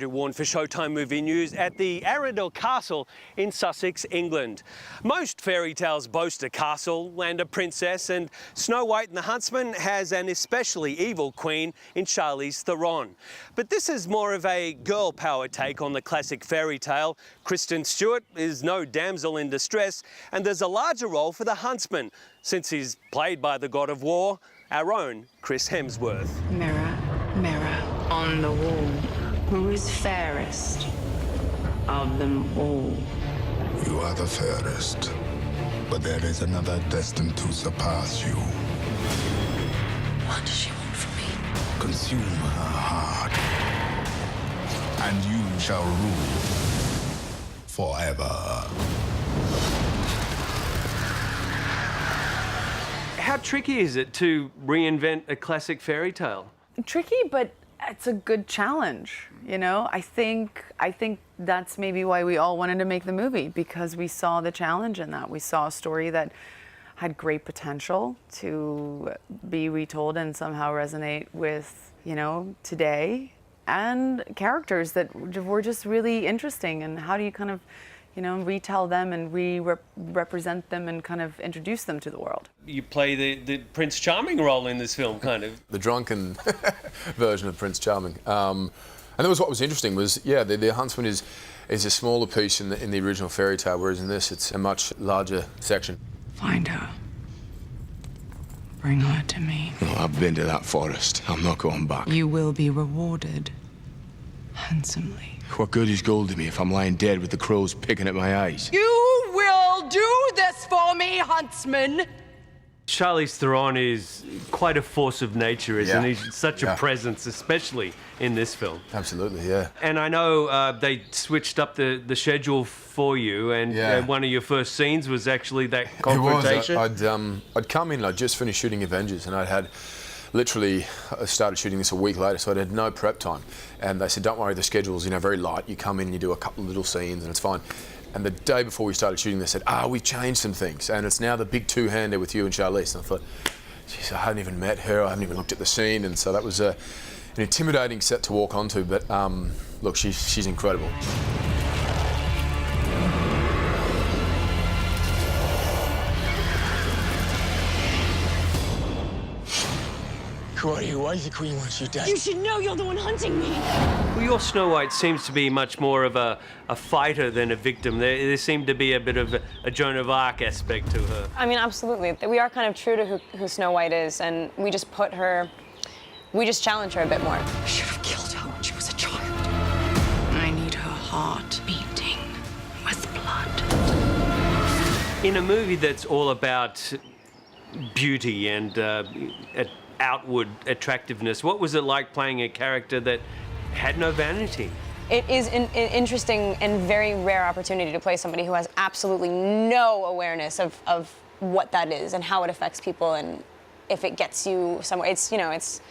Andrew Warren for Showtime Movie News at the Arundel Castle in Sussex, England. Most fairy tales boast a castle and a princess, and Snow White and the Huntsmen has an especially evil queen in Charlize Theron. But this is more of a girl power take on the classic fairy tale. Kristen Stewart is no damsel in distress, and there's a larger role for the Huntsman, since he's played by the god of war, our own Chris Hemsworth. Mirror, mirror on the wall, who is fairest of them all? You are the fairest, but there is another destined to surpass you. What does she want from me? Consume her heart, and you shall rule forever. How tricky is it to reinvent a classic fairy tale? Tricky, but it's a good challenge, you know? I think that's maybe why we all wanted to make the movie, because we saw the challenge in that. We saw a story that had great potential to be retold and somehow resonate with, you know, today, and characters that were just really interesting. And how do you kind of, you know, retell them and represent them and kind of introduce them to the world? You play the Prince Charming role in this film, kind of. The drunken version of Prince Charming. And that was what was interesting was, yeah, the Huntsman is a smaller piece in the original fairy tale, whereas in this it's a much larger section. Find her. Bring her to me. No, I've been to that forest. I'm not going back. You will be rewarded handsomely. What good is gold to me if I'm lying dead with the crows picking at my eyes? You will do this for me, Huntsman! Charlize Theron is quite a force of nature, isn't he? Such a presence, especially in this film. Absolutely, yeah. And I know they switched up the schedule for you, and one of your first scenes was actually that confrontation. It was. I'd come in, I'd just finished shooting Avengers, and I started shooting this a week later, so I had no prep time. And they said, don't worry, the schedule's, you know, very light. You come in, you do a couple of little scenes, and it's fine. And the day before we started shooting, they said, we've changed some things, and it's now the big two-hander with you and Charlize. And I thought, geez, I hadn't even met her, I hadn't even looked at the scene, and so that was an intimidating set to walk onto, but look, she's incredible. Who are you? Why is the Queen wants you dead? You should know you're the one hunting me! Well, your Snow White seems to be much more of a fighter than a victim. There seemed to be a bit of a Joan of Arc aspect to her. I mean, absolutely. We are kind of true to who Snow White is, and we just challenge her a bit more. I should have killed her when she was a child. I need her heart beating with blood. In a movie that's all about beauty and outward attractiveness, what was it like playing a character that had no vanity? It is an interesting and very rare opportunity to play somebody who has absolutely no awareness of what that is and how it affects people, and if it gets you somewhere. It's, you know, it's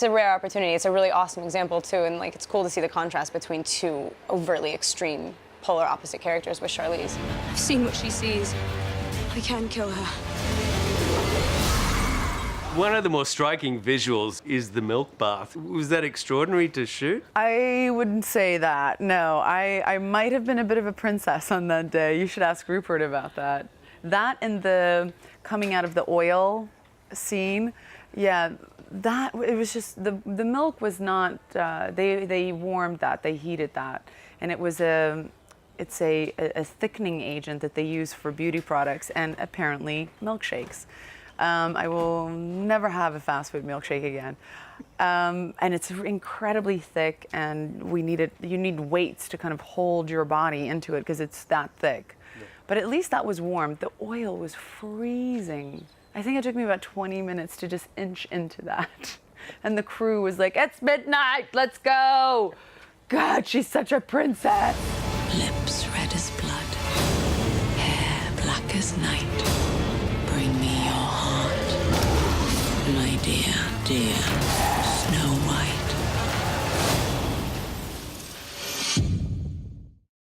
a rare opportunity. It's a really awesome example too, and like it's cool to see the contrast between two overtly extreme, polar opposite characters with Charlize. I've seen what she sees. I can kill her. One of the more striking visuals is the milk bath. Was that extraordinary to shoot? I wouldn't say that, no. I might have been a bit of a princess on that day. You should ask Rupert about that. That and the coming out of the oil scene, yeah, that, it was just, the milk was not, they warmed that, they heated that. And it was it's a thickening agent that they use for beauty products and apparently milkshakes. I will never have a fast food milkshake again. And it's incredibly thick, and you need weights to kind of hold your body into it because it's that thick. Yeah. But at least that was warm. The oil was freezing. I think it took me about 20 minutes to just inch into that. And the crew was like, it's midnight, let's go. God, she's such a princess. Lips red as blood, hair black as night. Bring me your heart, my dear, dear